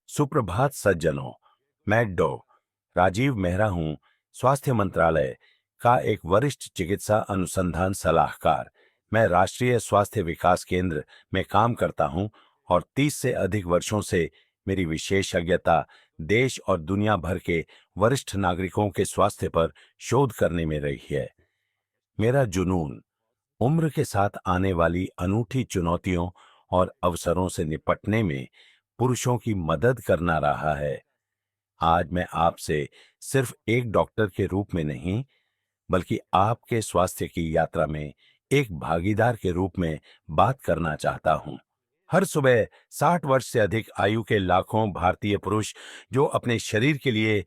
सुप्रभात सज्जनों। मैं डॉ राजीव मेहरा हूं, स्वास्थ्य मंत्रालय का एक वरिष्ठ चिकित्सा अनुसंधान सलाहकार। मैं राष्ट्रीय स्वास्थ्य विकास केंद्र में काम करता हूं और 30 से अधिक वर्षों से मेरी विशेषज्ञता देश और दुनिया भर के वरिष्ठ नागरिकों के स्वास्थ्य पर शोध करने में रही है। मेरा जुनून उम्र के साथ आने वाली अनूठी चुनौतियों और अवसरों से निपटने में पुरुषों की मदद करना रहा है। आज मैं आपसे सिर्फ एक डॉक्टर के रूप में नहीं, बल्कि आपके स्वास्थ्य की यात्रा में एक भागीदार के रूप में बात करना चाहता हूं। हर सुबह 60 वर्ष से अधिक आयु के लाखों भारतीय पुरुष जो अपने शरीर के लिए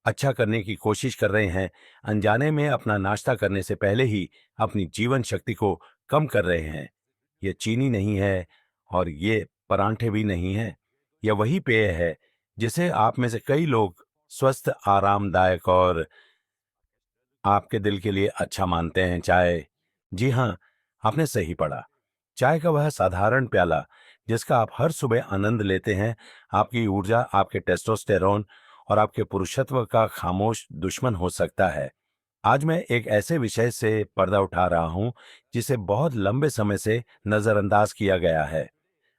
अच्छा करने की कोशिश कर रहे हैं, अनजाने में अपना नाश्ता करने से पहले ही अपनी जीवन शक्ति को कम कर रहे हैं। ये चीनी नहीं है और ये परांठे भी नहीं है। यह वही पेय है जिसे आप में से कई लोग स्वस्थ, आरामदायक और आपके दिल के लिए अच्छा मानते हैं, चाय। जी हाँ, आपने सही पढ़ा। चाय का वह साधारण प्याला जिसका आप हर सुबह आनंद लेते हैं, आपकी ऊर्जा, आपके टेस्टोस्टेरोन और आपके पुरुषत्व का खामोश दुश्मन हो सकता है। आज मैं एक ऐसे विषय से पर्दा उठा रहा हूं जिसे बहुत लंबे समय से नजरअंदाज किया गया है।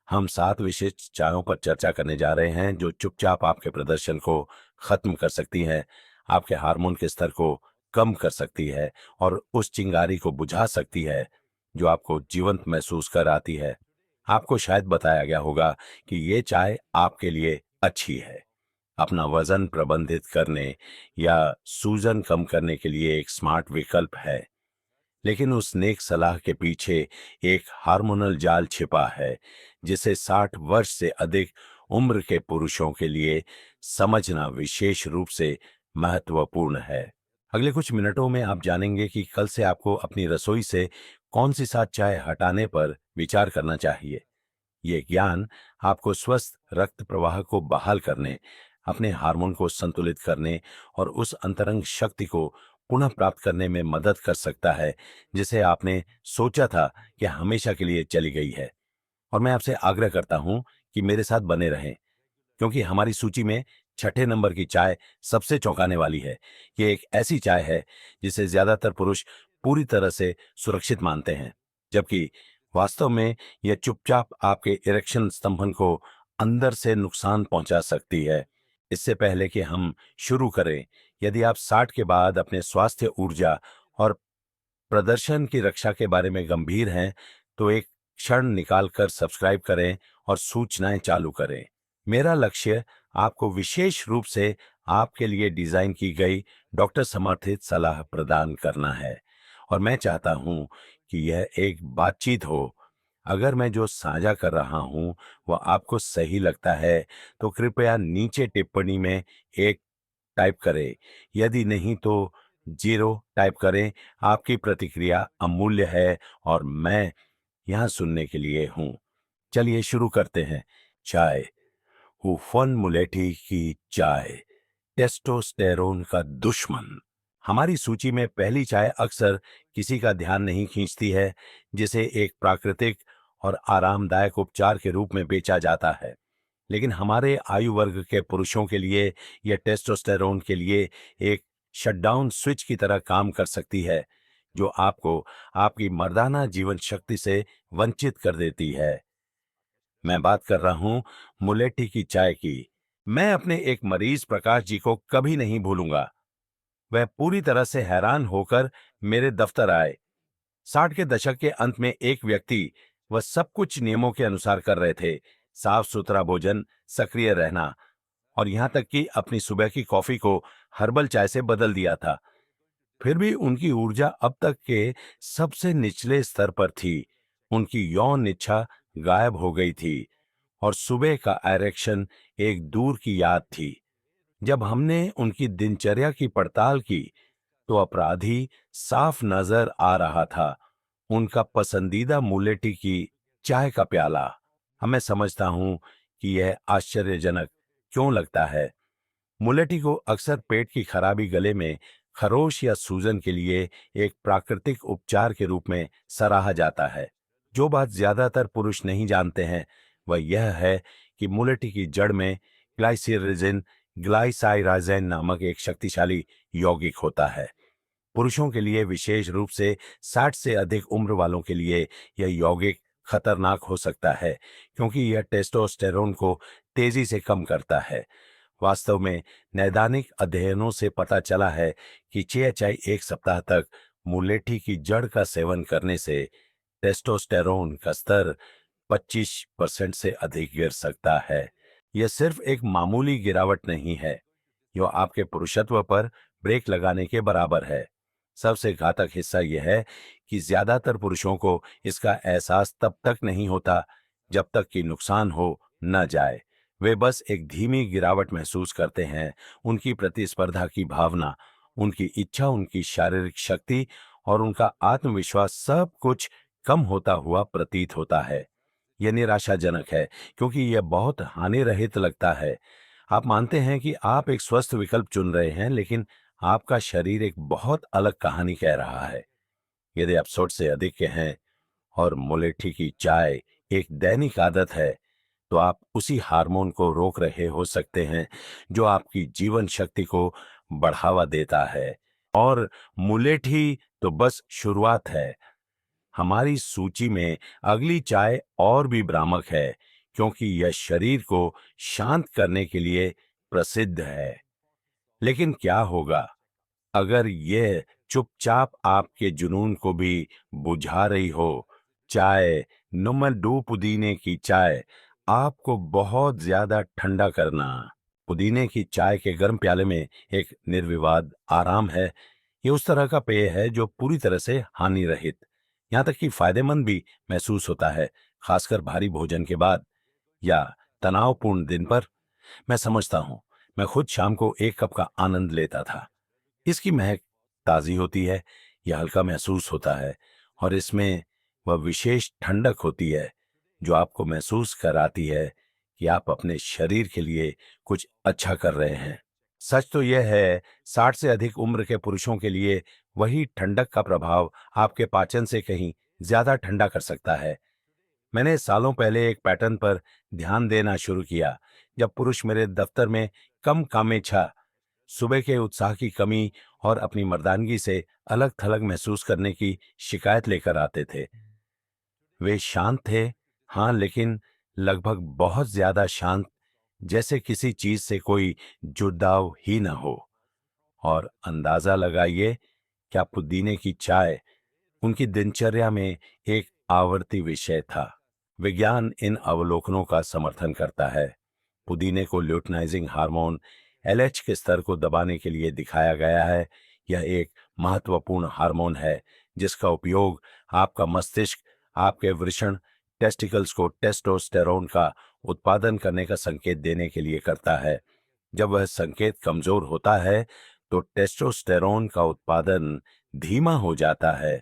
हम 7 विशिष्ट चायों पर चर्चा करने जा रहे हैं जो चुपचाप आपके प्रदर्शन को खत्म कर सकती हैं, आपके हार्मोन के स्तर को कम कर सकती है और उस चिंगारी को बुझा सकती है जो आपको जीवंत महसूस कराती है। आपको शायद बताया गया होगा कि ये चाय आपके लिए अच्छी है, अपना वजन प्रबंधित करने या सूजन कम करने के लिए एक स्मार्ट विकल्प है। लेकिन उस नेक सलाह के पीछे एक हार्मोनल जाल छिपा है जिसे 60 वर्ष से अधिक उम्र के पुरुषों के लिए समझना विशेष रूप से महत्वपूर्ण है। अगले कुछ मिनटों में आप जानेंगे कि कल से आपको अपनी रसोई से कौन सी 7 चाय हटाने पर विचार करना चाहिए। ये ज्ञान आपको स्वस्थ रक्त प्रवाह को बहाल करने, अपने हार्मोन को संतुलित करने और उस अंतरंग शक्ति को पुनः प्राप्त करने में मदद कर सकता है जिसे आपने सोचा था कि हमेशा के लिए चली गई है। और मैं आपसे आग्रह करता हूं कि मेरे साथ बने रहें, क्योंकि हमारी सूची में 6ठे नंबर की चाय सबसे चौंकाने वाली है। ये एक ऐसी चाय है जिसे ज्यादातर पुरुष पूरी तरह से सुरक्षित मानते हैं, जबकि वास्तव में यह चुपचाप आपके इरेक्शन स्तंभन को अंदर से नुकसान पहुंचा सकती है। इससे पहले कि हम शुरू करें, यदि आप 60 के बाद अपने स्वास्थ्य, ऊर्जा और प्रदर्शन की रक्षा के बारे में गंभीर हैं, तो एक क्षण निकालकर सब्सक्राइब करें और सूचनाएं चालू करें। मेरा लक्ष्य आपको विशेष रूप से आपके लिए डिजाइन की गई डॉक्टर समर्थित सलाह प्रदान करना है और मैं चाहता हूं कि यह एक बातचीत हो। अगर मैं जो साझा कर रहा हूं वह आपको सही लगता है तो कृपया नीचे टिप्पणी में 1 टाइप करें, यदि नहीं तो 0 टाइप करें। आपकी प्रतिक्रिया अमूल्य है और मैं यहां सुनने के लिए हूं। चलिए शुरू करते हैं। चाय। हुफन मुलेठी की चाय, टेस्टोस्टेरोन का दुश्मन। हमारी सूची में पहली चाय अक्सर किसी का ध्यान नहीं खींचती है, जिसे एक प्राकृतिक और आरामदायक उपचार के रूप में बेचा जाता है। लेकिन हमारे आयु वर्ग के पुरुषों के लिए यह टेस्टोस्टेरोन के लिए एक शटडाउन स्विच की तरह काम कर सकती है, जो आपको आपकी मर्दाना जीवन शक्ति से वंचित कर देती है। मैं बात कर रहा हूं मुलेठी की चाय की। मैं अपने एक मरीज प्रकाश जी को कभी नहीं भूलूंगा। वह पूरी तरह से हैरान होकर मेरे दफ्तर आए। 60 के दशक के अंत में एक व्यक्ति, वह सब कुछ नियमों के अनुसार कर रहे थे, साफ सुथरा भोजन, सक्रिय रहना और यहां तक कि अपनी सुबह की कॉफी को हर्बल चाय से बदल दिया था। फिर भी उनकी ऊर्जा अब तक के सबसे निचले स्तर पर थी। उनकी यौन इच्छा गायब हो गई थी और सुबह का एरेक्शन एक दूर की याद थी। जब हमने उनकी दिनचर्या की पड़ताल की तो अपराधी साफ नजर आ रहा था। उनका पसंदीदा मुलेठी की चाय का प्याला। मैं समझता हूं कि यह आश्चर्यजनक क्यों लगता है। मुलेठी को अक्सर पेट की खराबी, गले में खरोश या सूजन के लिए एक प्राकृतिक उपचार के रूप में सराहा जाता है। जो बात ज्यादातर पुरुष नहीं जानते हैं वह यह है कि मुलेठी की जड़ में ग्लाइसिरिजिन ग्लाइसाइराजेन नामक एक शक्तिशाली यौगिक होता है। पुरुषों के लिए, विशेष रूप से 60 से अधिक उम्र वालों के लिए, यह यौगिक खतरनाक हो सकता है क्योंकि यह टेस्टोस्टेरोन को तेजी से कम करता है। वास्तव में नैदानिक अध्ययनों से पता चला है कि चेएचआई एक सप्ताह तक मुलेठी की जड़ का सेवन करने से टेस्टोस्टेरोन का स्तर 25% से अधिक गिर सकता है। यह सिर्फ एक मामूली गिरावट नहीं है, यह आपके पुरुषत्व पर ब्रेक लगाने के बराबर है। सबसे घातक हिस्सा यह है कि ज्यादातर पुरुषों को इसका एहसास तब तक नहीं होता जब तक कि नुकसान हो न जाए। वे बस एक धीमी गिरावट महसूस करते हैं। उनकी प्रतिस्पर्धा की भावना, उनकी इच्छा, उनकी शारीरिक शक्ति और उनका आत्मविश्वास सब कुछ कम होता हुआ प्रतीत होता है। यह निराशाजनक है क्योंकि यह बहुत हानिरहित लगता है। आप मानते हैं कि आप एक स्वस्थ विकल्प चुन रहे हैं, लेकिन आपका शरीर एक बहुत अलग कहानी कह रहा है। यदि आप 100 से अधिक के हैं और मुलेठी की चाय एक दैनिक आदत है, तो आप उसी हार्मोन को रोक रहे हो सकते हैं जो आपकी जीवन शक्ति को बढ़ावा देता है। और मुलेठी तो बस शुरुआत है। हमारी सूची में अगली चाय और भी भ्रामक है क्योंकि यह शरीर को शांत करने के लिए प्रसिद्ध है। लेकिन क्या होगा अगर यह चुपचाप आपके जुनून को भी बुझा रही हो? चाय, नुम्मन डू पुदीने की चाय आपको बहुत ज्यादा ठंडा करना। पुदीने की चाय के गर्म प्याले में एक निर्विवाद आराम है। ये उस तरह का पेय है जो पूरी तरह से हानि रहित, यहाँ तक कि फायदेमंद भी महसूस होता है, खासकर भारी भोजन के बाद या तनावपूर्ण दिन पर। मैं समझता हूँ, मैं खुद शाम को एक कप का आनंद लेता था। इसकी महक ताजी होती है, यह हल्का महसूस होता है और इसमें वह विशेष ठंडक होती है जो आपको महसूस कराती है कि आप अपने शरीर के लिए कुछ अच्छा कर रहे हैं। सच तो यह है, 60 से अधिक उम्र के पुरुषों के लिए वही ठंडक का प्रभाव आपके पाचन से कहीं ज्यादा ठंडा कर सकता है। मैंने सालों पहले एक पैटर्न पर ध्यान देना शुरू किया जब पुरुष मेरे दफ्तर में कम कामेच्छा, सुबह के उत्साह की कमी और अपनी मर्दानगी से अलग थलग महसूस करने की शिकायत लेकर आते थे। वे शांत थे, हाँ, लेकिन लगभग बहुत ज्यादा शांत, जैसे किसी चीज से कोई जुड़ाव ही न हो। और अंदाजा लगाइए, क्या पुदीने की चाय उनकी दिनचर्या में एक आवर्ती विषय था। विज्ञान इन अवलोकनों का समर्थन करता है। पुदीने को ल्यूटनाइजिंग हार्मोन एलएच के स्तर को दबाने के लिए दिखाया गया है। यह एक महत्वपूर्ण हार्मोन है जिसका उपयोग आपका मस्तिष्क आपके वृषण टेस्टिकल्स को टेस्टोस्टेरोन का उत्पादन करने का संकेत देने के लिए करता है। जब वह संकेत कमजोर होता है तो टेस्टोस्टेरोन का उत्पादन धीमा हो जाता है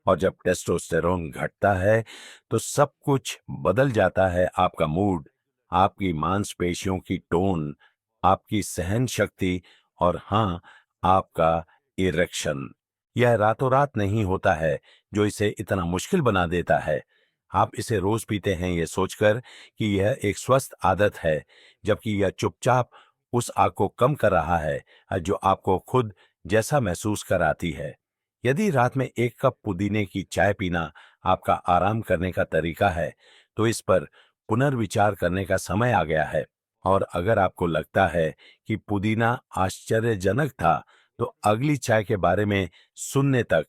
और जब टेस्टोस्टेरोन घटता है तो सब कुछ बदल जाता है। आपका मूड, आपकी मांसपेशियों की टोन, आपकी सहन शक्ति और हाँ, आपका इरेक्शन। यह रातों रात नहीं होता है जो इसे इतना मुश्किल बना देता है। आप इसे रोज पीते हैं ये सोचकर कि यह एक स्वस्थ आदत है, जबकि यह चुपचाप उस आग को कम कर रहा है जो आपको खुद जैसा महसूस कराती है। यदि रात में एक कप पुदीने की चाय पीना आपका आराम करने का तरीका है, तो इस पर पुनर्विचार करने का समय आ गया है। और अगर आपको लगता है कि पुदीना आश्चर्यजनक था, तो अगली चाय के बारे में सुनने तक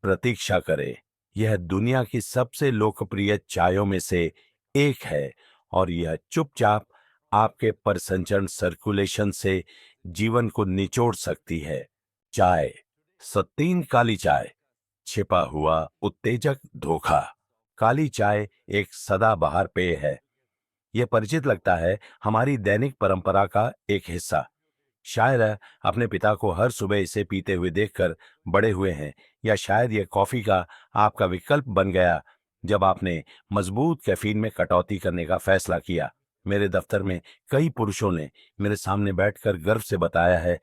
प्रतीक्षा करें। यह दुनिया की सबसे लोकप्रिय चायों में से एक है और यह चुपचाप आपके परिसंचरण सर्कुलेशन से जीवन को निचोड़ सकती है। चाय, सत्तीन काली चाय, छिपा हुआ उत्तेजक धोखा। काली चाय एक सदाबहार पेय है। यह परिचित लगता है, हमारी दैनिक परंपरा का एक हिस्सा। शायद अपने पिता को हर सुबह इसे पीते हुए देखकर बड़े हुए हैं, या शायद यह कॉफी का आपका विकल्प बन गया जब आपने मजबूत कैफीन में कटौती करने का फैसला किया। मेरे दफ्तर में कई पुरुषों ने मेरे सामने बैठकर गर्व से बताया है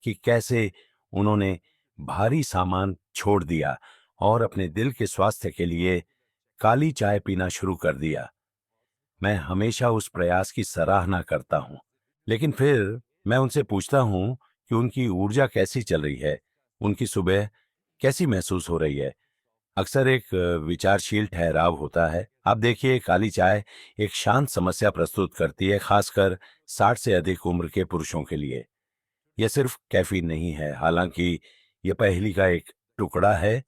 कि कैसे उन्होंने भारी सामान छोड़ दिया और अपने दिल के स्वास्थ्य के लिए काली चाय पीना शुरू कर दिया। मैं हमेशा उस प्रयास की सराहना करता हूं, लेकिन फिर मैं उनसे पूछता हूँ कि उनकी ऊर्जा कैसी चल रही है, उनकी सुबह कैसी महसूस हो रही है। अक्सर एक विचारशील ठहराव होता है। आप देखिए, काली चाय एक शांत समस्या प्रस्तुत करती है, खासकर 60 से अधिक उम्र के पुरुषों के लिए। यह सिर्फ कैफीन नहीं है, हालांकि यह पहेली का एक टुकड़ा है।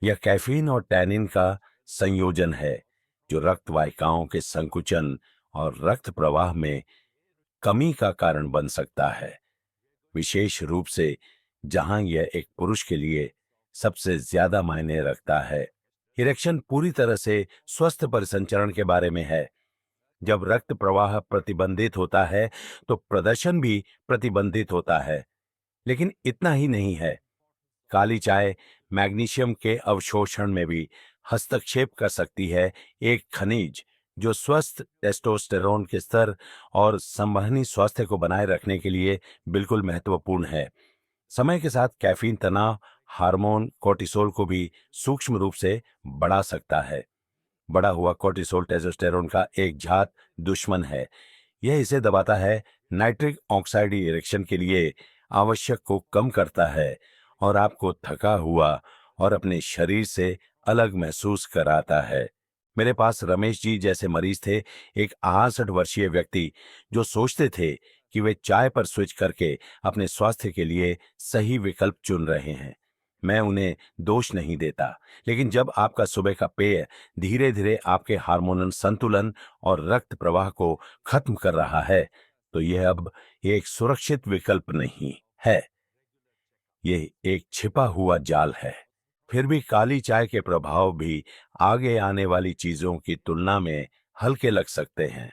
यह कैफीन और टैनिन का संयोजन है, जो रक्त वाहिकाओं के संकुचन और रक्त प्रवाह में कमी का कारण बन सकता है, विशेष रूप से जहां यह एक पुरुष के लिए सबसे ज्यादा मायने रखता है। इरेक्शन पूरी तरह से स्वस्थ परिसंचरण के बारे में है। जब रक्त प्रवाह प्रतिबंधित होता है, तो प्रदर्शन भी प्रतिबंधित होता है। लेकिन इतना ही नहीं है, काली चाय मैग्नीशियम के अवशोषण में भी हस्तक्षेप कर सकती है, एक खनिज जो स्वस्थ टेस्टोस्टेरोन के स्तर और संवहनी स्वास्थ्य को बनाए रखने के लिए बिल्कुल महत्वपूर्ण है। समय के साथ कैफीन तनाव हार्मोन कोर्टिसोल को भी सूक्ष्म रूप से बढ़ा सकता है। बढ़ा हुआ कोर्टिसोल टेस्टोस्टेरोन का एक जात दुश्मन है। यह इसे दबाता है, नाइट्रिक ऑक्साइड इरेक्शन के लिए आवश्यक को कम करता है और आपको थका हुआ और अपने शरीर से अलग महसूस कराता है। मेरे पास रमेश जी जैसे मरीज थे, एक 68 वर्षीय व्यक्ति जो सोचते थे कि वे चाय पर स्विच करके अपने स्वास्थ्य के लिए सही विकल्प चुन रहे हैं। मैं उन्हें दोष नहीं देता, लेकिन जब आपका सुबह का पेय धीरे धीरे आपके हार्मोनल संतुलन और रक्त प्रवाह को खत्म कर रहा है, तो यह अब एक सुरक्षित विकल्प नहीं है, ये एक छिपा हुआ जाल है। फिर भी काली चाय के प्रभाव भी आगे आने वाली चीजों की तुलना में हल्के लग सकते हैं।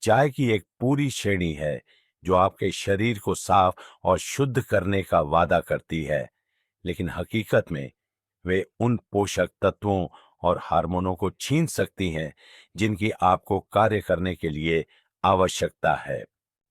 चाय की एक पूरी श्रेणी है जो आपके शरीर को साफ और शुद्ध करने का वादा करती है, लेकिन हकीकत में वे उन पोषक तत्वों और हार्मोनों को छीन सकती हैं जिनकी आपको कार्य करने के लिए आवश्यकता है।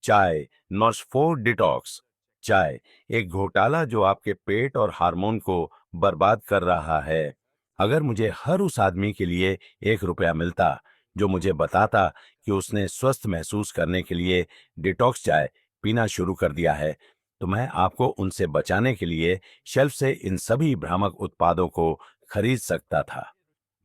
चाय नॉस्फोर डिटॉक्स। चाय एक घोटाला जो आपके पेट और हार्मोन को बर्बाद कर रहा है। अगर मुझे हर उस आदमी के लिए 1 रुपया मिलता जो मुझे बताता कि उसने स्वस्थ महसूस करने के लिए डिटॉक्स चाय पीना शुरू कर दिया है, तो मैं आपको उनसे बचाने के लिए शेल्फ से इन सभी भ्रामक उत्पादों को खरीद सकता था।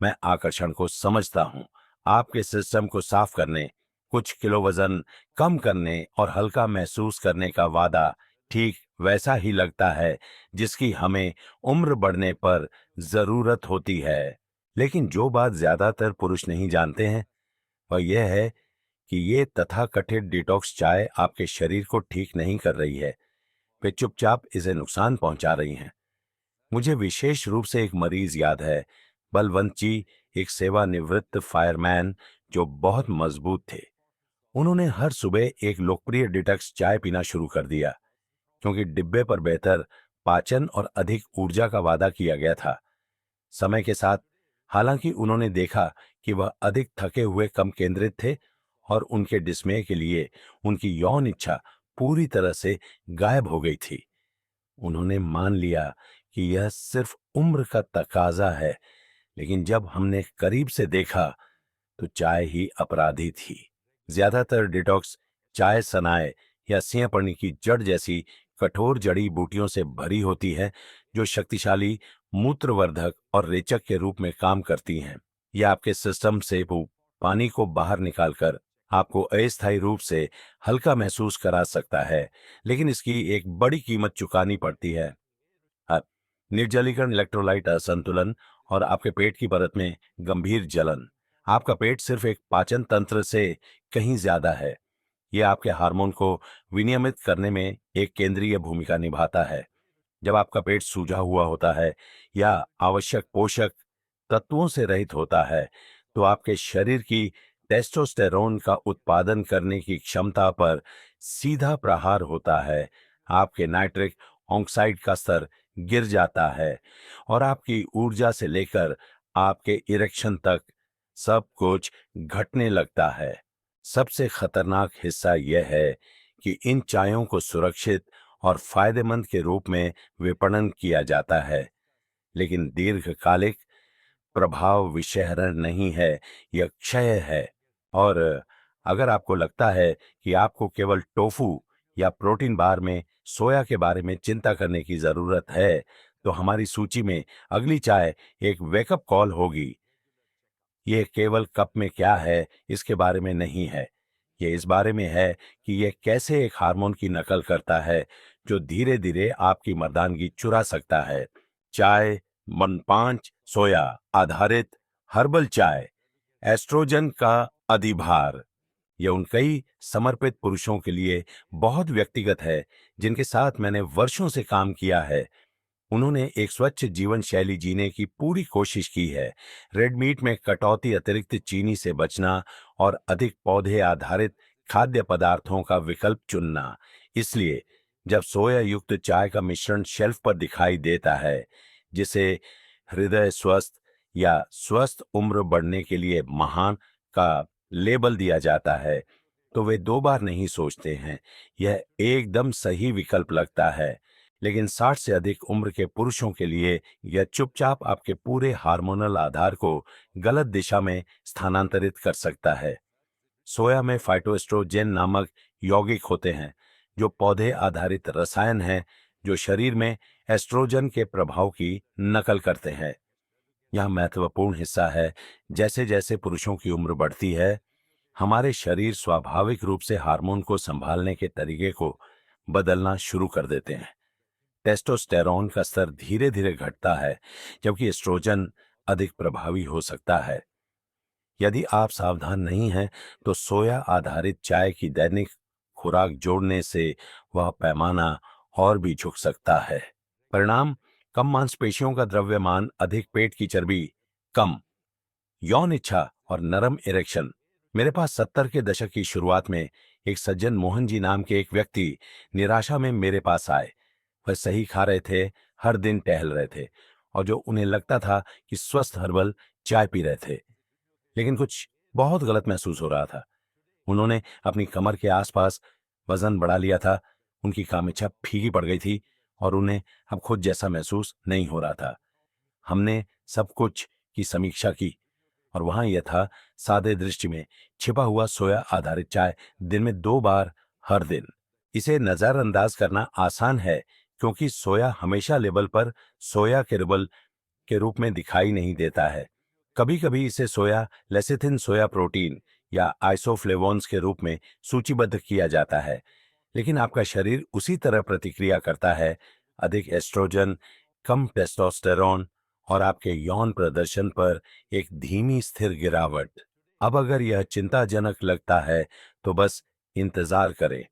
मैं आकर्षण को समझता हूं। आपके सिस्टम को साफ करने, कुछ किलो वजन कम करने और हल्का महसूस करने का वादा ठीक वैसा ही लगता है जिसकी हमें उम्र बढ़ने पर जरूरत होती है। लेकिन जो बात ज्यादातर पुरुष नहीं जानते हैं, वह यह है कि ये तथाकथित डिटॉक्स चाय आपके शरीर को ठीक नहीं कर रही है, वे चुपचाप इसे नुकसान पहुंचा रही हैं। मुझे विशेष रूप से एक मरीज याद है, बलवंत जी, एक सेवानिवृत्त फायरमैन जो बहुत मजबूत थे। उन्होंने हर सुबह एक लोकप्रिय डिटॉक्स चाय पीना शुरू कर दिया, क्योंकि डिब्बे पर बेहतर पाचन और अधिक ऊर्जा का वादा किया गया था। समय के साथ हालांकि उन्होंने देखा कि वह अधिक थके हुए कम केंद्रित थे और उनके डिस्मय के लिए उनकी यौन इच्छा पूरी तरह से गायब हो गई थी। उन्होंने मान लिया कि यह सिर्फ उम्र का तकाजा है, लेकिन जब हमने करीब से देखा तो चाय ही अपराधी थी। ज्यादातर डिटॉक्स चाय सनाए या सिंहपर्णी की जड़ जैसी कठोर जड़ी बूटियों से भरी होती है, जो शक्तिशाली मूत्रवर्धक और रेचक के रूप में काम करती हैं। यह आपके सिस्टम से पानी को बाहर निकालकर आपको अस्थायी रूप से हल्का महसूस करा सकता है, लेकिन इसकी एक बड़ी कीमत चुकानी पड़ती है। हाँ, निर्जलीकरण, इलेक्ट्रोलाइट असंतुलन और आपके पेट की परत में गंभीर जलन। आपका पेट सिर्फ एक पाचन तंत्र से कहीं ज्यादा है। यह आपके हार्मोन को विनियमित करने में एक केंद्रीय भूमिका निभाता है। जब आपका पेट सूजा हुआ होता है या आवश्यक पोषक तत्वों से रहित होता है, तो आपके शरीर की टेस्टोस्टेरोन का उत्पादन करने की क्षमता पर सीधा प्रहार होता है। आपके नाइट्रिक ऑक्साइड का स्तर गिर जाता है और आपकी ऊर्जा से लेकर आपके इरेक्शन तक सब कुछ घटने लगता है। सबसे खतरनाक हिस्सा यह है कि इन चायों को सुरक्षित और फायदेमंद के रूप में विपणन किया जाता है, लेकिन दीर्घकालिक प्रभाव विषहरण नहीं है, यह क्षय है। और अगर आपको लगता है कि आपको केवल टोफू या प्रोटीन बार में सोया के बारे में चिंता करने की जरूरत है, तो हमारी सूची में अगली चाय एक वेकअप कॉल होगी। ये केवल कप में क्या है इसके बारे में नहीं है, ये इस बारे में है कि ये कैसे एक हार्मोन की नकल करता है जो धीरे धीरे आपकी मर्दानगी चुरा सकता है। चाय मन 5 सोया आधारित हर्बल चाय, एस्ट्रोजन का अधिभार। यह उन कई समर्पित पुरुषों के लिए बहुत व्यक्तिगत है जिनके साथ मैंने वर्षों से काम किया है। उन्होंने एक स्वच्छ जीवन शैली जीने की पूरी कोशिश की है, रेड मीट में कटौती, अतिरिक्त चीनी से बचना और अधिक पौधे आधारित खाद्य पदार्थों का विकल्प चुनना। इसलिए जब सोया युक्त चाय का मिश्रण शेल्फ पर दिखाई देता है, जिसे हृदय स्वस्थ या स्वस्थ उम्र बढ़ने के लिए महान का लेबल दिया जाता है, तो वे दो बार नहीं सोचते हैं। यह एकदम सही विकल्प लगता है। लेकिन 60 से अधिक उम्र के पुरुषों के लिए यह चुपचाप आपके पूरे हार्मोनल आधार को गलत दिशा में स्थानांतरित कर सकता है। सोया में फाइटोएस्ट्रोजेन नामक यौगिक होते हैं, जो पौधे आधारित रसायन हैं जो शरीर में एस्ट्रोजन के प्रभाव की नकल करते हैं। यह महत्वपूर्ण हिस्सा है, जैसे जैसे पुरुषों की उम्र बढ़ती है, हमारे शरीर स्वाभाविक रूप से हार्मोन को संभालने के तरीके को बदलना शुरू कर देते हैं। टेस्टोस्टेरोन का स्तर धीरे धीरे घटता है, जबकि एस्ट्रोजन अधिक प्रभावी हो सकता है। यदि आप सावधान नहीं हैं, तो सोया आधारित चाय की दैनिक खुराक जोड़ने से वह पैमाना और भी झुक सकता है। परिणाम: कम मांसपेशियों का द्रव्यमान, अधिक पेट की चर्बी, कम यौन इच्छा और नरम इरेक्शन। मेरे पास 70 के दशक की शुरुआत में एक सज्जन मोहन जी नाम के एक व्यक्ति निराशा में मेरे पास आए। वह सही खा रहे थे, हर दिन टहल रहे थे और जो उन्हें लगता था कि स्वस्थ हर्बल चाय पी रहे थे, लेकिन कुछ बहुत गलत महसूस हो रहा था। उन्होंने अपनी कमर के आसपास वजन बढ़ा लिया था, उनकी कामिच्छा फीकी पड़ गई थी और उन्हें अब खुद जैसा महसूस नहीं हो रहा था। हमने सब कुछ की समीक्षा की और वहां यह था, सादे दृष्टि में छिपा हुआ सोया आधारित चाय दिन में 2 बार हर दिन। इसे नजरअंदाज करना आसान है क्योंकि सोया हमेशा लेबल पर सोया केरबल के रूप में दिखाई नहीं देता है। कभी कभी इसे सोया लेसिथिन, सोया प्रोटीन या आइसोफ्लेवोन्स के रूप में सूचीबद्ध किया जाता है, लेकिन आपका शरीर उसी तरह प्रतिक्रिया करता है। अधिक एस्ट्रोजन, कम टेस्टोस्टेरोन और आपके यौन प्रदर्शन पर एक धीमी स्थिर गिरावट। अब अगर यह चिंताजनक लगता है तो बस इंतजार करें।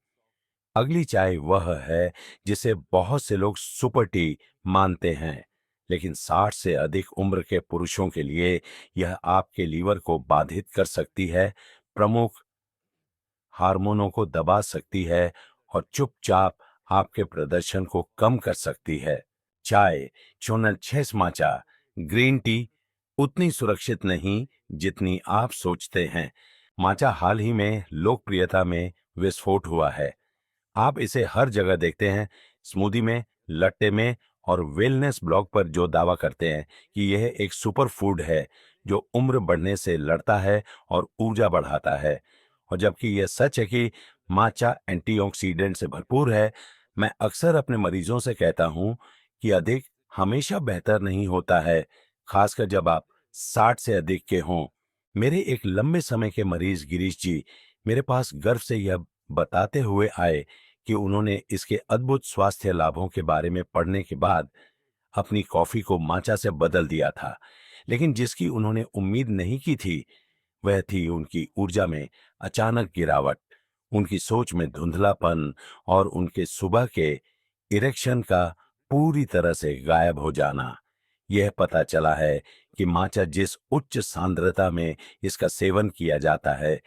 अगली चाय वह है जिसे बहुत से लोग सुपर टी मानते हैं, लेकिन 60 से अधिक उम्र के पुरुषों के लिए यह आपके लीवर को बाधित कर सकती है, प्रमुख हार्मोनों को दबा सकती है और चुपचाप आपके प्रदर्शन को कम कर सकती है। चाय चोनल 6 माचा ग्रीन टी उतनी सुरक्षित नहीं जितनी आप सोचते हैं। माचा हाल ही में लोकप्रियता में विस्फोट हुआ है। आप इसे हर जगह देखते हैं, स्मूदी में, लट्टे में और वेलनेस ब्लॉग पर जो दावा करते हैं कि यह एक सुपर फूड है जो उम्र बढ़ने से लड़ता है और ऊर्जा बढ़ाता है। और जबकि यह सच है कि माचा एंटीऑक्सीडेंट से भरपूर है, मैं अक्सर अपने मरीजों से कहता हूं कि अधिक हमेशा बेहतर नहीं होता है, खासकर जब आप 60 से अधिक के हों। मेरे एक लंबे समय के मरीज गिरीश जी मेरे पास गर्व से यह बताते हुए आए कि उन्होंने इसके अद्भुत स्वास्थ्य लाभों के बारे में पढ़ने के बाद अपनी कॉफी को माचा से बदल दिया था। लेकिन जिसकी उन्होंने उम्मीद नहीं की थी, वह थी उनकी ऊर्जा में अचानक गिरावट, उनकी सोच में धुंधलापन और उनके सुबह के इरेक्शन का पूरी तरह से गायब हो जाना। यह पता चला है कि माचा जिस उच्च सांद्रता में इसका सेवन किया जाता है,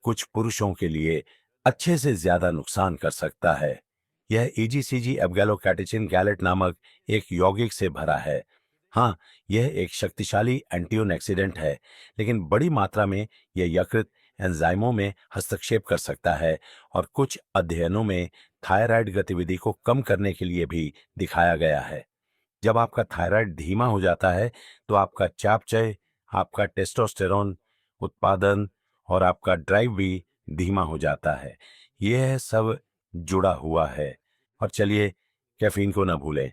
कुछ पुरुषों के लिए अच्छे से ज्यादा नुकसान कर सकता है। यह ईजीसीजी एब्गैलोकैटेचिन गैलेट नामक एक यौगिक से भरा है। हाँ, यह एक शक्तिशाली एंटीऑक्सीडेंट है, लेकिन बड़ी मात्रा में यह यकृत एंजाइमों में हस्तक्षेप कर सकता है और कुछ अध्ययनों में थायराइड गतिविधि को कम करने के लिए भी दिखाया गया है। जब आपका थायराइड धीमा हो जाता है, तो आपका चापचय, आपका टेस्टोस्टेरोन उत्पादन और आपका ड्राइव भी धीमा हो जाता है। यह सब जुड़ा हुआ है। और चलिए, कैफीन को न भूलें।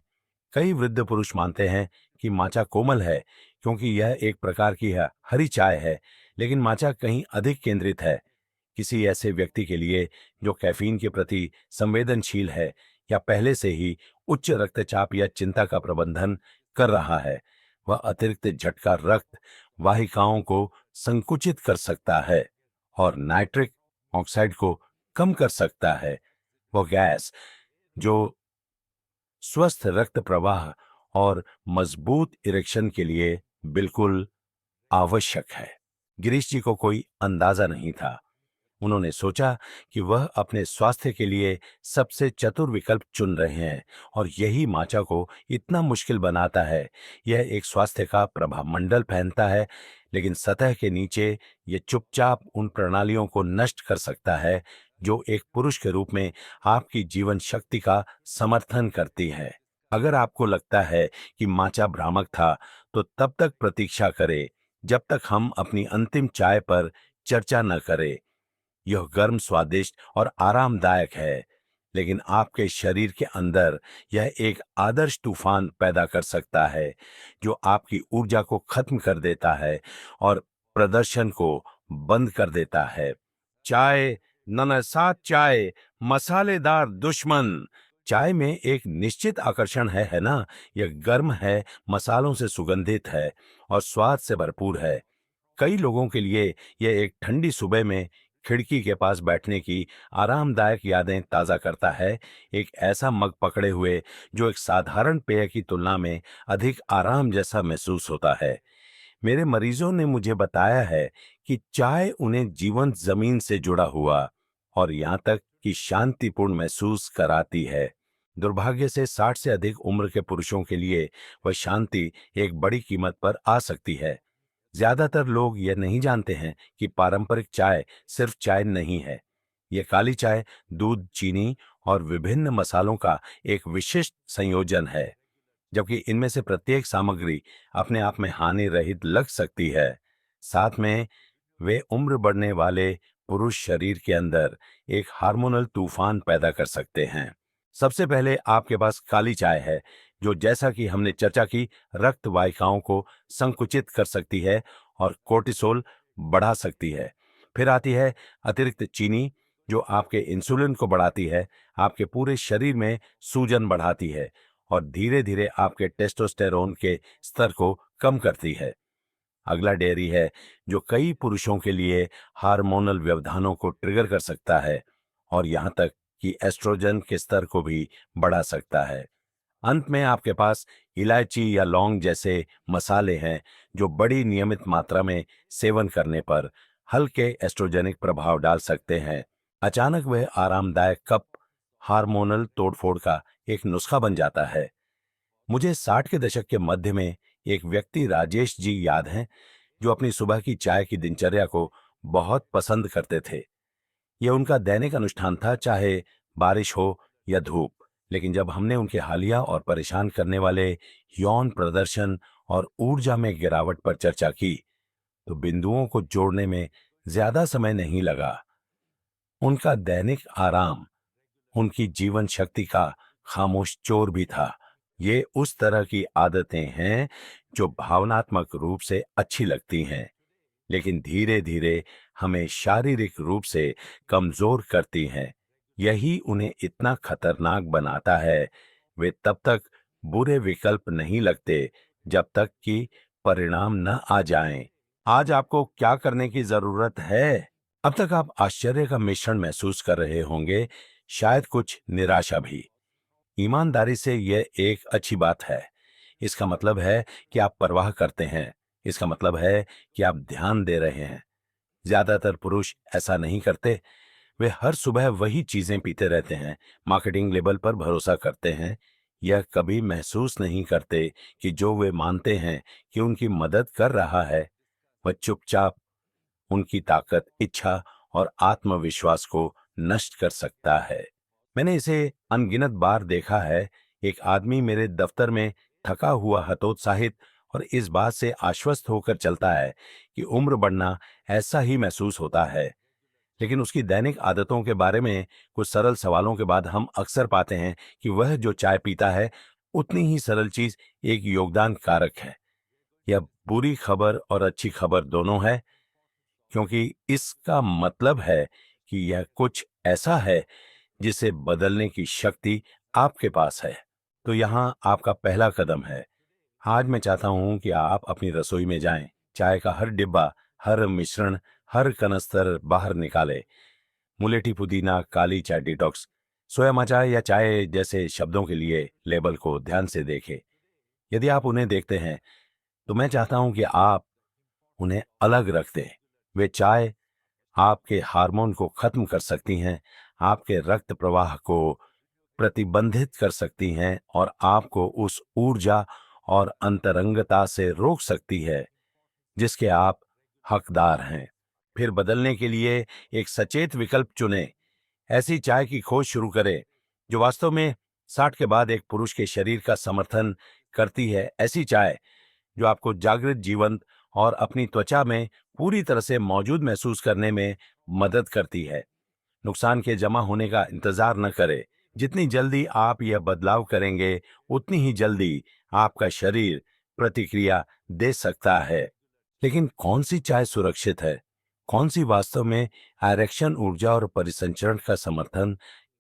कई वृद्ध पुरुष मानते हैं कि माचा कोमल है क्योंकि यह एक प्रकार की हरी चाय है, लेकिन माचा कहीं अधिक केंद्रित है। किसी ऐसे व्यक्ति के लिए जो कैफीन के प्रति संवेदनशील है या पहले से ही उच्च रक्तचाप या चिंता का प्रबंधन कर रहा है, वह अतिरिक्त झटका रक्त वाहिकाओं को संकुचित कर सकता है और नाइट्रिक ऑक्साइड को कम कर सकता है। वो गैस जो स्वस्थ रक्त प्रवाह और मजबूत इरेक्शन के लिए बिल्कुल आवश्यक है। गिरीश जी को कोई अंदाजा नहीं था। उन्होंने सोचा कि वह अपने स्वास्थ्य के लिए सबसे चतुर विकल्प चुन रहे हैं और यही माचा को इतना मुश्किल बनाता है। यह एक स्वास्थ्य का प्रभामंडल पहनता है, लेकिन सतह के नीचे यह चुपचाप उन प्रणालियों को नष्ट कर सकता है जो एक पुरुष के रूप में आपकी जीवन शक्ति का समर्थन करती है। अगर आपको लगता है कि माचा भ्रामक था, तो तब तक प्रतीक्षा करें जब तक हम अपनी अंतिम चाय पर चर्चा न करें। यह गर्म, स्वादिष्ट और आरामदायक है, लेकिन आपके शरीर के अंदर यह एक आदर्श तूफान पैदा कर सकता है जो आपकी ऊर्जा को खत्म कर देता है और प्रदर्शन को बंद कर देता है। चाय ननसात चाय, मसालेदार दुश्मन। चाय में एक निश्चित आकर्षण है ना? यह गर्म है, मसालों से सुगंधित है और स्वाद से भरपूर है। कई लोगों के लिए यह एक ठंडी सुबह में खिड़की के पास बैठने की आरामदायक यादें ताजा करता है, एक ऐसा मग पकड़े हुए जो एक साधारण पेय की तुलना में अधिक आराम जैसा महसूस होता है। मेरे मरीजों ने मुझे बताया है कि चाय उन्हें जीवंत जमीन से जुड़ा हुआ और यहाँ तक कि शांतिपूर्ण महसूस कराती है। दुर्भाग्य से 60 से अधिक उम्र के पुरुषों के लिए वह शांति एक बड़ी कीमत पर आ सकती है। ज्यादातर लोग यह नहीं जानते हैं कि पारंपरिक चाय सिर्फ चाय नहीं है। यह काली चाय दूध, चीनी और विभिन्न मसालों का एक विशिष्ट संयोजन है। जबकि इनमें से प्रत्येक सामग्री अपने आप में हानि रहित लग सकती है, साथ में वे उम्र बढ़ने वाले पुरुष शरीर के अंदर एक हार्मोनल तूफान पैदा कर सकते हैं। सबसे पहले आपके पास काली चाय है, जो जैसा कि हमने चर्चा की, रक्त वाहिकाओं को संकुचित कर सकती है और कोर्टिसोल बढ़ा सकती है। फिर आती है अतिरिक्त चीनी, जो आपके इंसुलिन को बढ़ाती है, आपके पूरे शरीर में सूजन बढ़ाती है और धीरे धीरे आपके टेस्टोस्टेरोन के स्तर को कम करती है। अगला डेयरी है, जो कई पुरुषों के लिए हार्मोनल व्यवधानों को ट्रिगर कर सकता है और यहां तक कि एस्ट्रोजन के स्तर को भी बढ़ा सकता है। अंत में आपके पास इलायची या लौंग जैसे मसाले हैं, जो बड़ी नियमित मात्रा में सेवन करने पर हल्के एस्ट्रोजेनिक प्रभाव डाल सकते हैं। अचानक वह आरामदायक कप हार्मोनल तोड़फोड़ का एक नुस्खा बन जाता है। मुझे 60 के दशक के मध्य में एक व्यक्ति राजेश जी याद हैं, जो अपनी सुबह की चाय की दिनचर्या को बहुत पसंद करते थे। यह उनका दैनिक अनुष्ठान था, चाहे बारिश हो या धूप। लेकिन जब हमने उनके हालिया और परेशान करने वाले यौन प्रदर्शन और ऊर्जा में गिरावट पर चर्चा की, तो बिंदुओं को जोड़ने में ज्यादा समय नहीं लगा। उनका दैनिक आराम उनकी जीवन शक्ति का खामोश चोर भी था। ये उस तरह की आदतें हैं जो भावनात्मक रूप से अच्छी लगती हैं, लेकिन धीरे धीरे हमें शारीरिक रूप से कमजोर करती हैं। यही उन्हें इतना खतरनाक बनाता है। वे तब तक बुरे विकल्प नहीं लगते जब तक कि परिणाम न आ जाएं। आज आपको क्या करने की जरूरत है? अब तक आप आश्चर्य का मिश्रण महसूस कर रहे होंगे, शायद कुछ निराशा भी। ईमानदारी से यह एक अच्छी बात है। इसका मतलब है कि आप परवाह करते हैं। इसका मतलब है कि आप ध्यान दे रहे हैं। ज्यादातर पुरुष ऐसा नहीं करते। वे हर सुबह वही चीजें पीते रहते हैं, मार्केटिंग लेबल पर भरोसा करते हैं। यह कभी महसूस नहीं करते कि जो वे मानते हैं कि उनकी मदद कर रहा है, वह चुपचाप उनकी ताकत, इच्छा और आत्मविश्वास को नष्ट कर सकता है। मैंने इसे अनगिनत बार देखा है। एक आदमी मेरे दफ्तर में थका हुआ, हतोत्साहित और इस बात से आश्वस्त होकर चलता है कि उम्र बढ़ना ऐसा ही महसूस होता है, लेकिन उसकी दैनिक आदतों के बारे में कुछ सरल सवालों के बाद हम अक्सर पाते हैं कि वह जो चाय पीता है उतनी ही सरल चीज एक योगदान कारक है। यह बुरी खबर और अच्छी खबर दोनों है, क्योंकि इसका मतलब है कि यह कुछ ऐसा है जिसे बदलने की शक्ति आपके पास है। तो यहाँ आपका पहला कदम है। आज मैं चाहता हूं कि आप अपनी रसोई में जाएं, चाय का हर डिब्बा, हर मिश्रण, हर कनस्तर बाहर निकालें। मुलेठी पुदीना, काली चाय डिटॉक्स, सोया मचा या चाय जैसे शब्दों के लिए लेबल को ध्यान से देखें। यदि आप उन्हें देखते हैं तो मैं चाहता हूं कि आप उन्हें अलग रख दें। वे चाय आपके हार्मोन को खत्म कर सकती हैं, आपके रक्त प्रवाह को प्रतिबंधित कर सकती हैं और आपको उस ऊर्जा और अंतरंगता से रोक सकती है जिसके आप हकदार हैं। फिर बदलने के लिए एक सचेत विकल्प चुनें। ऐसी चाय की खोज शुरू करें जो वास्तव में 60 के बाद एक पुरुष के शरीर का समर्थन करती है। ऐसी चाय जो आपको जागृत, जीवंत और अपनी त्वचा में पूरी तरह से मौजूद महसूस करने में मदद करती है। नुकसान के जमा होने का इंतजार न करें। जितनी जल्दी आप यह बदलाव करेंगे उतनी ही जल्दी आपका शरीर प्रतिक्रिया दे सकता है। लेकिन कौन सी चाय सुरक्षित है? कौन सी वास्तव में एरेक्शन ऊर्जा और परिसंचरण का समर्थन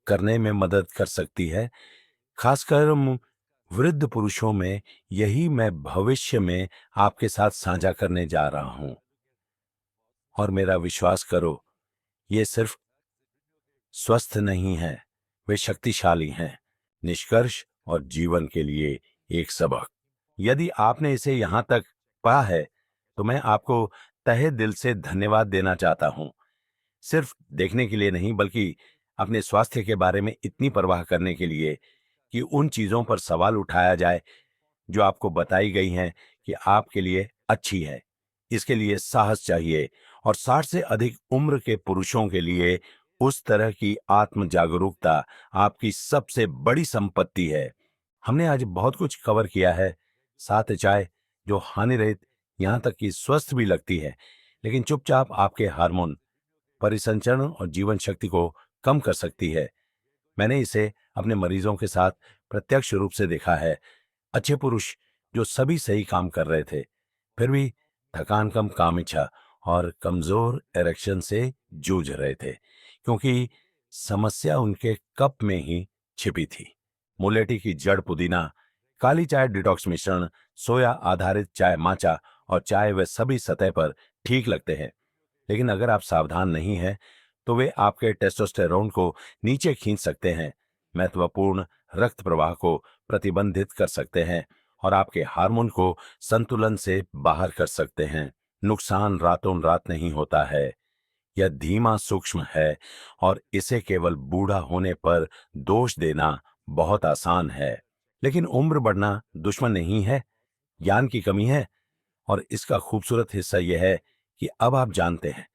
करने में मदद कर सकती है? खासकर वृद्ध पुरुषों में। यही मैं भविष्य में आपके साथ साझा करने जा रहा हूं। और मेरा विश्वास करो, ये सिर्फ स्वस्थ नहीं है, वे शक्तिशाली हैं। निष्कर्ष और जीवन के लिए एक सबक। यदि आपने इसे यहां तक पढ़ा है तो मैं आपको तहे दिल से धन्यवाद देना चाहता हूं। सिर्फ देखने के लिए नहीं, बल्कि अपने स्वास्थ्य के बारे में इतनी परवाह करने के लिए कि उन चीजों पर सवाल उठाया जाए जो आपको बताई गई हैं कि आपके लिए अच्छी है। इसके लिए साहस चाहिए। और 60 से अधिक उम्र के पुरुषों के लिए उस तरह की आत्म जागरूकता आपकी सबसे बड़ी संपत्ति है। हमने आज बहुत कुछ कवर किया है। साथ चाय जो हानि रहित, यहां तक कि स्वस्थ भी लगती है, लेकिन चुपचाप आपके हार्मोन, परिसंचरण और जीवन शक्ति को कम कर सकती है। मैंने इसे अपने मरीजों के साथ प्रत्यक्ष रूप से देखा है। अच्छे पुरुष जो सभी सही काम कर रहे थे, फिर भी थकान कम, काम इच्छा और कमजोर इरेक्शन से जूझ रहे थे, क्योंकि समस्या उनके कप में ही छिपी थी। मुलेठी की जड़ पुदीना, काली चाय डिटॉक्स मिश्रण, सोया आधारित चाय माचा और चाय वे सभी सतह पर ठीक लगते हैं, लेकिन अगर आप सावधान नहीं हैं तो वे आपके टेस्टोस्टेरोन को नीचे खींच सकते हैं, महत्वपूर्ण रक्त प्रवाह को प्रतिबंधित कर सकते हैं और आपके हार्मोन को संतुलन से बाहर कर सकते हैं। नुकसान रातों रात नहीं होता है, यह धीमा, सूक्ष्म है और इसे केवल बूढ़ा होने पर दोष देना बहुत आसान है। लेकिन उम्र बढ़ना दुश्मन नहीं है, ज्ञान की कमी है। और इसका खूबसूरत हिस्सा यह है कि अब आप जानते हैं।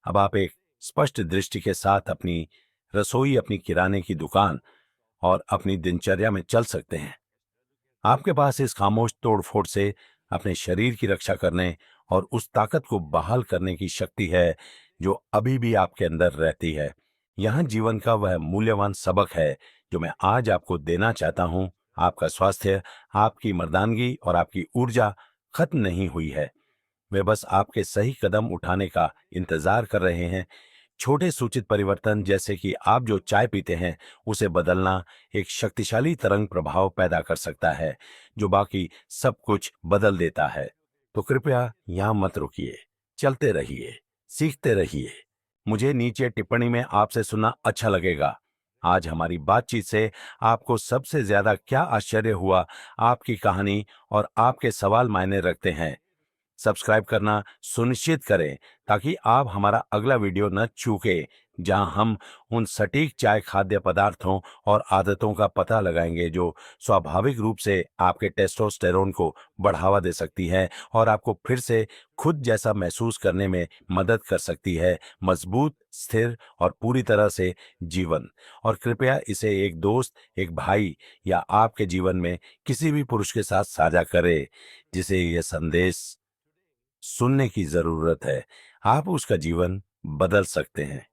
अब आप एक स्पष्ट दृष्टि के साथ अपनी रसोई, अपनी किराने की दुकान और अपनी दिनचर्या में चल सकते हैं। आपके पास इस खामोश तोड़फोड़ से अपने शरीर की रक्षा करने और उस ताकत को बहाल करने की शक्ति है जो अभी भी आपके अंदर रहती है। यहां जीवन का वह मूल्यवान सबक है जो मैं आज आपको देना चाहता हूं। आपका स्वास्थ्य, आपकी मर्दानगी और आपकी ऊर्जा खत्म नहीं हुई है। वे बस आपके सही कदम उठाने का इंतजार कर रहे हैं। छोटे सूचित परिवर्तन, जैसे कि आप जो चाय पीते हैं उसे बदलना, एक शक्तिशाली तरंग प्रभाव पैदा कर सकता है जो बाकी सब कुछ बदल देता है। तो कृपया यहां मत रुकिए, चलते रहिए, सीखते रहिए। मुझे नीचे टिप्पणी में आपसे सुनना अच्छा लगेगा। आज हमारी बातचीत से आपको सबसे ज्यादा क्या आश्चर्य हुआ? आपकी कहानी और आपके सवाल मायने रखते हैं। सब्सक्राइब करना सुनिश्चित करें ताकि आप हमारा अगला वीडियो न चूकें, जहां हम उन सटीक चाय खाद्य पदार्थों और आदतों का पता लगाएंगे जो स्वाभाविक रूप से आपके टेस्टोस्टेरोन को बढ़ावा दे सकती है और आपको फिर से खुद जैसा महसूस करने में मदद कर सकती है। मजबूत, स्थिर और पूरी तरह से जीवन। और कृपया इसे एक दोस्त, एक भाई या आपके जीवन में किसी भी पुरुष के साथ साझा करें जिसे यह संदेश सुनने की जरूरत है। आप उसका जीवन बदल सकते हैं।